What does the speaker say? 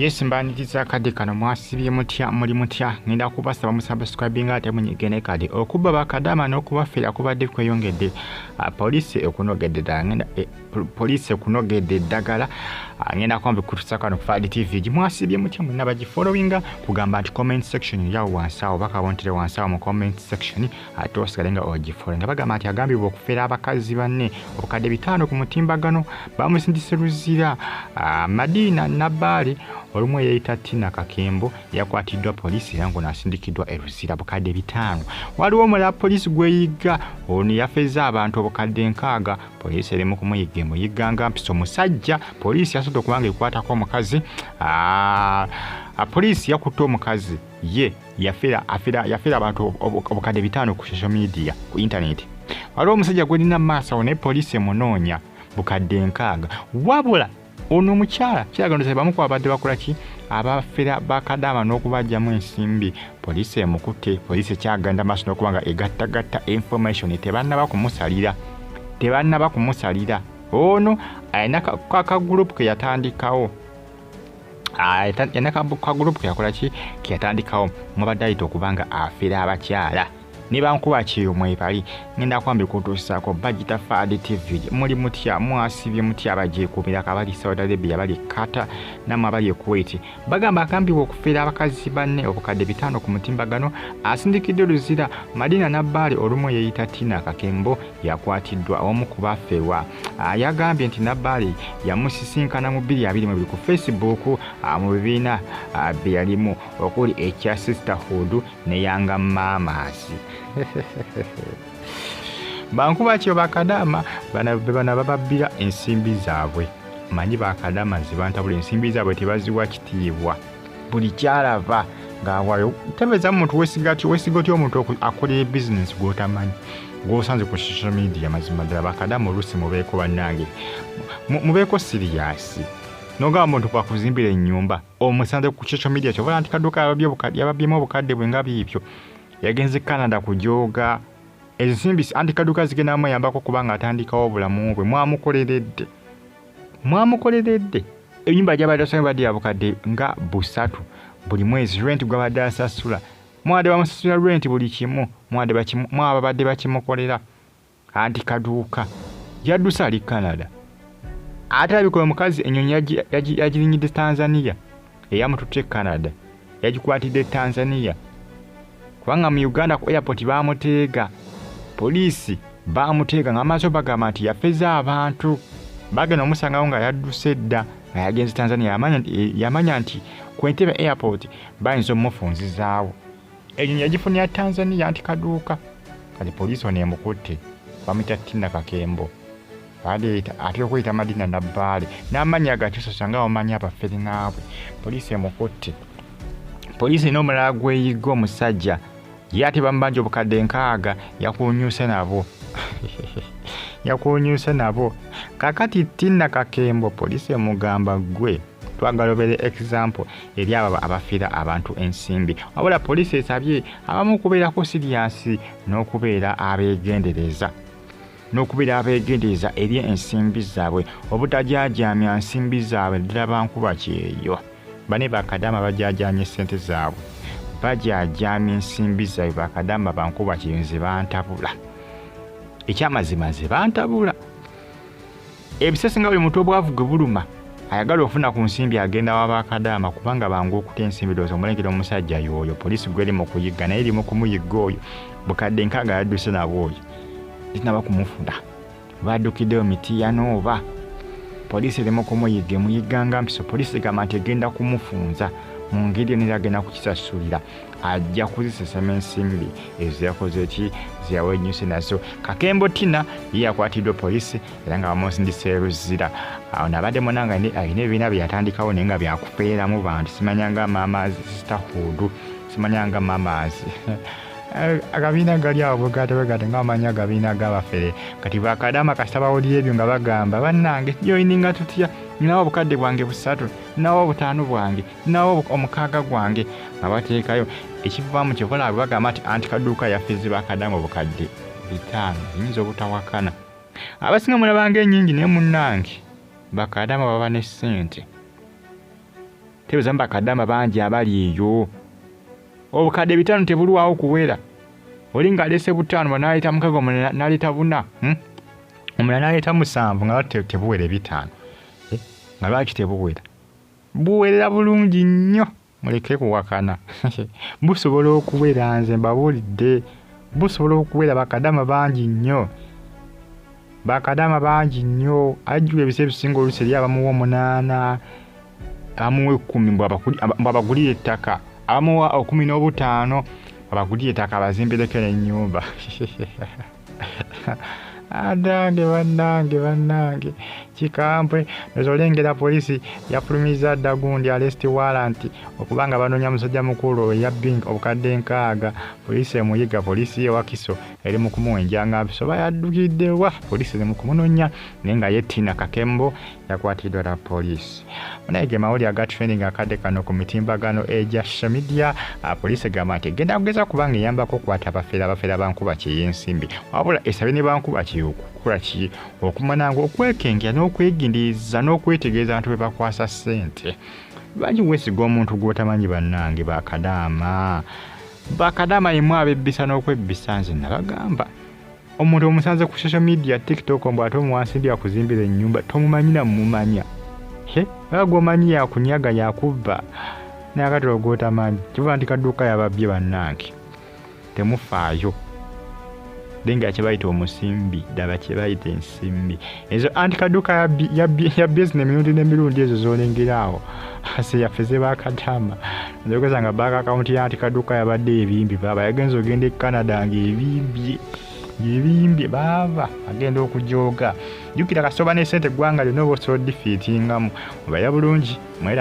Yes mbaniriza kade kano mwasibye mutya muli mutya ngenda kubasaba musubscribing ate munyigene kade okuba Bakadama n'okubafera kubadde kweyongedde police ekunogedde ngenda police ekunogedde ddagala ngenda kwambe kutusaka no Fadi TV mwasibye mutya mwenna bagifollowinga kugamba nti comment section yawo wansawo bakabontire wansawo mu comment section ate osikalenga ogifollowinga bagamba nti agambibwa okufera abakazi banne obukadde 5 ku mutimbagano bamusindise Luzira Madina Nabali olumu yeyita Tina Kakembo yakwatiddwa polisi yango nasindikidwa Luzira bukadde 5 waliwo omulala polisi gweyiga ono yafeza abantu obukadde 6 polisi erimu kumuyiga muyiganga mpiso musajja polisi yasobola okubanga ekwatako omukazi polisi yakutte omukazi ye yafera abantu obukadde 5 ku social media ku internet waliwo omusajja gwelina maaso ne polisi emunoonya bukadde 6 wabula ono mukyala kyagano bamu ku abadde bakola ki abafera Bakadama n'okubajjamu ensimbi polisi emukutte polisi kyaganda maaso n'okubanga egattagatta information tebannaba kumusalira ono ayina ka group ke yatandikawo ka group ke yakola ki ke yatandikawo mubadde ayita okubanga afera abakyala ne bankuba kiyo mwebali ngenda kwambe kutuusako bagita Fadi TV muli mutya mwasibye mutya abaje kubira kabali Saudi Arabia bali Kata namabali Kuwait bagamba akambibwa okufera abakazi banne obukadde 5 ku mutimbagano asindikidde Luzira Madina Nabali olumu yeyita Tina Kakembo yakwatiddwa omu kubafewa yagambye nti Nabali yamusisinkana mu 2022 ku Facebook mu bibiina byalimu okuli ekya sisterhood ne yanga mamas bankuba kyo Bakadama bana bababbira ensimbi zaabwe manyi Bakadama zibantabula ensimbi zaabwe tebaziwa kitiibwa buli kyalava ngaawayo tebeza muntu wesigoti omuntu akolera business gwotamanyi gwosanze ku social media mazima ddala Bakadama oluusi mubeeko bannange mubeeko serious noga muntu kwakuzimbira ennyumba omusanze ku social media kyobola nti Kaduuka yababyemu obukadde bwe nga biibyo yagenze Canada kujoga ensimbi anti Kaduuka zigenda amuyambako kubanga atandikawo obulamu bwe mwamukoleredde enyumba gy'abadde asomye badde abukadde nga 3 buli mwezi rent gw'abadde asasula mwade bamusasula rent buli kimu mwabadde bakimukolera anti Kaduuka yaddusa ali Canada ate abikola omukazi ennyonyi yagirinyidde Tanzania eyamututte Canada yagikwatidde Tanzania kubanga mu Uganda ku airport bamuteega polisi bamuteega ng'amaaso bagamba nti yafeza abantu bagenda omusangawo nga yadduse dda nga yagenze Tanzania yamanya nti ku Entebbe airport bayinza omumufunzizaawo ennyonyi yagifunira Tanzania anti Kaduuka kati polisi ono emukutte bamuyita Tina Kakembo ate okweyita Madina Nabali n'amanya gakisosa nga omanyi abafere naabwe polisi emukutte polisi n'omulala gweyiga omusajja ye ate bamubanja obukadde 6 yakunyuuse nabo kakati Tina Kakembo polisi emugamba gwe twagala obere example eri abo abafira abantu ensimbi wabula polisi esabye abamu kubeerako serious n'okubeera abeegendereza eri ensimbi zaabwe obutajaajamya ensimbi zaabwe ddala bankuba kyeyo bane Bakadama bajaajamya sente zaabwe bajaajamya ensimbi zaabwe Bakadama bankuba kyenze bantabula ekyamazima ze bantabula ebisese nga buli muntu obwavu gwe buluma ayagala ofuna ku nsimbi agenda wa Bakadama kubanga bangu okuta ensimbi dozo omulengera omusajja yoyo polisi gweri mu kuyiga naye eri mu kumuyigga oyo bukadde 6 yadduse nabo oyo tinaba kumufuna baddukiddeyo miti yanooba polisi eri mu kumuyigga muyiganga mpiso polisi gamba nti egenda kumufunza mu ngeri niragenda kukisasulira ajja kuzisesema ensimbi ezo yakoze ki ziyawenyuse nazo Kakembo Tina ye yakwatiddwa polisi era nga bamusindise Luzira awo nabadde munanga alina ebibiina bye yatandikawo naye nga byakufeeramu bantu simanyanga mamas sisterhood simanyanga mamas akabiina gali awo bwegatebegate ng'amanya agabiina g'abafere kati Bakadama kasita bawulira ebyo nga bagamba bannange joyininga tutya ninawo obukadde bwange 3 ninawo 5 bwange ninawo 6 gwange nga bateekayo ekivaamu kyobola bagamba nti anti Kaduuka yafeze Bakadama obukadde 5 yinza obutawakana abasinga mulabanga ennyingi naye munnange Bakadama baba ne ssente tebuza Bakadama bangi abali eyo obukadde 5 tebulwawo kuwera oli nga alese 5 banaleeta 6 naleeta 4 omulala naleeta 7 nga tebuwere 5 nga lwaki tebuwera buwerera bulungi nnyo muleke kuwakana busobola okuwera nze mbabuulidde busobola okuwera Bakadama bangi nnyo ajjula ebise ebisinga oluusi eri abamuwa 8 abamuwa 10 mbwabagulira ettaka abamuwa 15 abagulira ettaka bazimbireko ennyumba adange bannange kikampwe nezolengera poliisi yafulumiza dda gundi arrest warrant okubanga banoonya musajja mukulu eyabbing obukadde 6 poliisi emuyiga poliisi ewakiso eri mu kumuwenjanga mpiso bayaddukiddewa poliisi eri mu kumunoonya naye nga ye Tina Kakembo yakwatiddwa la poliisi naye ge mawulire aga training akadde kano ku mitimbagano egya social media poliisi egamba nti egenda kugeza kubanga eyambako okukwata abafeera bankuba kyey'ensimbi wabula esabye ne bankuba okukola ki okumananga okwekengera n'okwegindiriza n'okwetegereza abantu be bakwasa ssente bangi weesiga omuntu gw'otamanyi bannange Bakadama yemu abebbisa n'okwebbisa nze nabagamba omuntu omusanze ku social media TikTok mbu ate omuwansimbi akuzimbira ennyumba tomumanyi na mumanya gwomanyi yakunyaga yakubba n'akatolo gw'otamanyi kivuga nti Kaduuka yababbye bannange temufaayo denga kyebayita omusimbi ddala kyebayita ensimbi ezo anti Kaduuka yabbye n'emirundi n'emirundi ezo z'olengeraawo ase yafeze Bakadama nzokeza nga bank account ya anti Kaduuka yabadde ebimbi baba yagenza ogenda e Canada ng'ebimbye baba agenda okujooga jjukira kasoba n'essente eggwanga lyonna oba osobola odifiitingamu obaira bulungi mwera